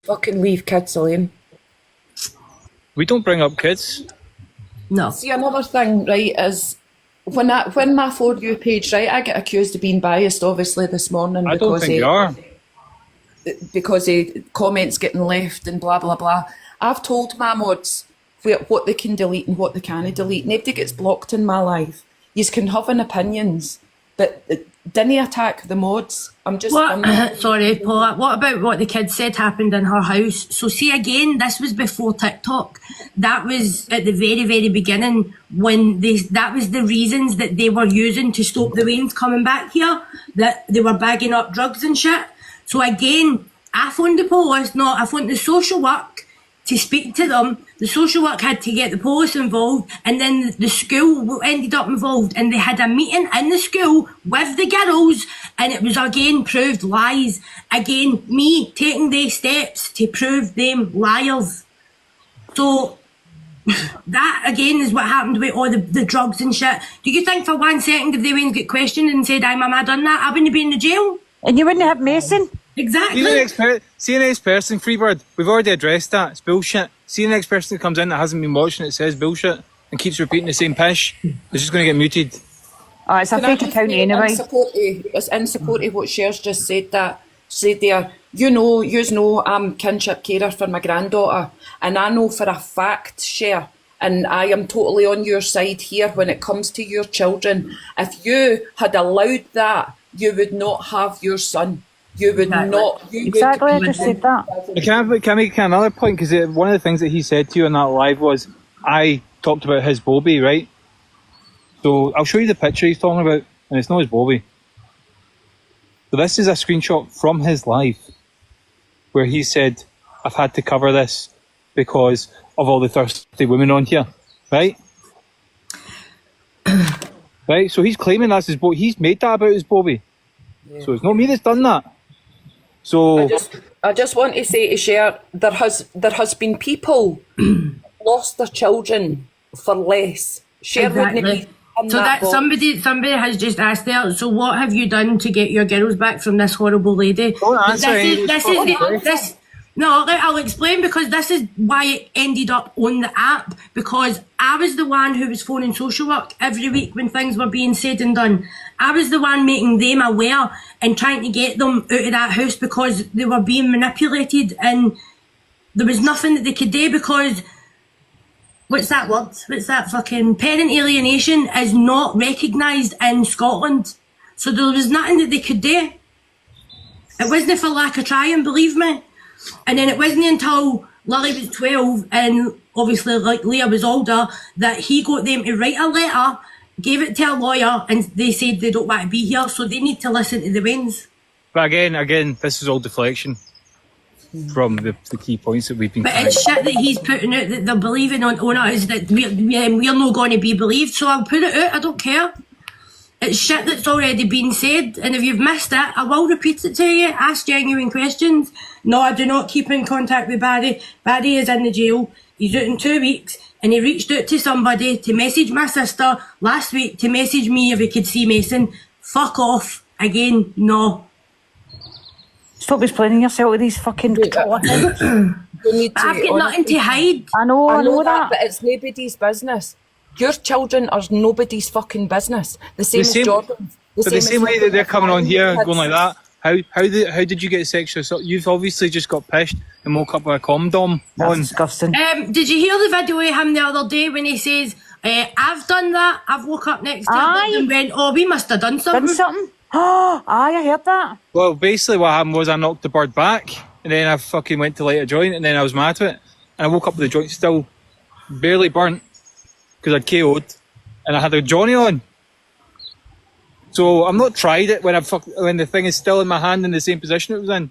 Fucking leave kids alone. We don't bring up kids. No. See, another thing, right, is when my For You page, right, I get accused of being biased, obviously, this morning. I don't think you are. Because of comments getting left and blah, blah, blah. I've told my mods what they can delete and what they can't delete. Nobody gets blocked in my life. You can have an opinions, but didn't attack the mods. I'm just... Sorry, Paula. What about what the kids said happened in her house? So see, again, this was before TikTok. That was at the very, very beginning when that was the reasons that they were using to stop the Waynes coming back here, that they were bagging up drugs and shit. So again, I phoned the police, I phoned the social work to speak to them. The social work had to get the police involved, and then the school ended up involved, and they had a meeting in the school with the girls, and it was again proved lies. Again, me taking the steps to prove them liars. So that again is what happened with all the drugs and shit. Do you think for 1 second if they went and get questioned and said, "Aye, mum, I done that," I wouldn't be in the jail? And you wouldn't have Mason? Exactly. See the next person, Freebird, we've already addressed that. It's bullshit. See the next person that comes in that hasn't been watching it says bullshit and keeps repeating the same pish. It's just going to get muted. Oh, it's a fake account anyway. It's in support of what Cher's just said there. You know I'm kinship carer for my granddaughter, and I know for a fact, Cher, and I am totally on your side here when it comes to your children. If you had allowed that, you would not have your son. You would not. Exactly, I just said that. Can I make another point? Because one of the things that he said to you on that live was, I talked about his Bobby, right? So I'll show you the picture he's talking about, and it's not his Bobby. So this is a screenshot from his live, where he said, I've had to cover this because of all the thirsty women on here, right? Right, so he's claiming that's his Bobby. He's made that about his Bobby. Yeah. So it's not me that's done that. So I just want to say to Cher, there has been people lost their children for less. Cher wouldn't be. So that somebody has just asked there. So what have you done to get your girls back from this horrible lady? Don't answer. No, I'll explain, because this is why it ended up on the app, because I was the one who was phoning social work every week when things were being said and done. I was the one making them aware and trying to get them out of that house because they were being manipulated, and there was nothing that they could do because, what's that word? What's that fucking parent alienation is not recognised in Scotland. So there was nothing that they could do. It wasn't for lack of trying, believe me. And then it wasn't until Lily was 12 and obviously like Leah was older that he got them to write a letter, gave it to a lawyer, and they said they don't want to be here, so they need to listen to the Waynes. But again, this is all deflection from the key points that we've been. But it's shit that he's putting out that they're believing on us, that we're not going to be believed, so I'll put it out, I don't care. It's shit that's already been said, and if you've missed it, I will repeat it to you. Ask genuine questions. No, I do not keep in contact with Barry. Barry is in the jail. He's out in 2 weeks, and he reached out to somebody to message my sister last week to message me if he could see Mason. Fuck off. Again, no. Stop explaining yourself with these fucking... I've got nothing to hide. I know that. But it's nobody's business. Your children are nobody's fucking business. The same as Jordan. But the same way that they're coming on here going like that, how did you get sexual assault? You've obviously just got pissed and woke up with a condom on. Disgusting. Did you hear the video of him the other day when he says, I've done that, I've woke up next to him and went, oh, we must have done something. Oh, aye, I heard that. Well, basically what happened was I knocked the bird back, and then I fucking went to light a joint, and then I was mad with it, and I woke up with the joint still barely burnt because I'd KO'd, and I had a Johnny on. So I'm not tried it when the thing is still in my hand in the same position it was in.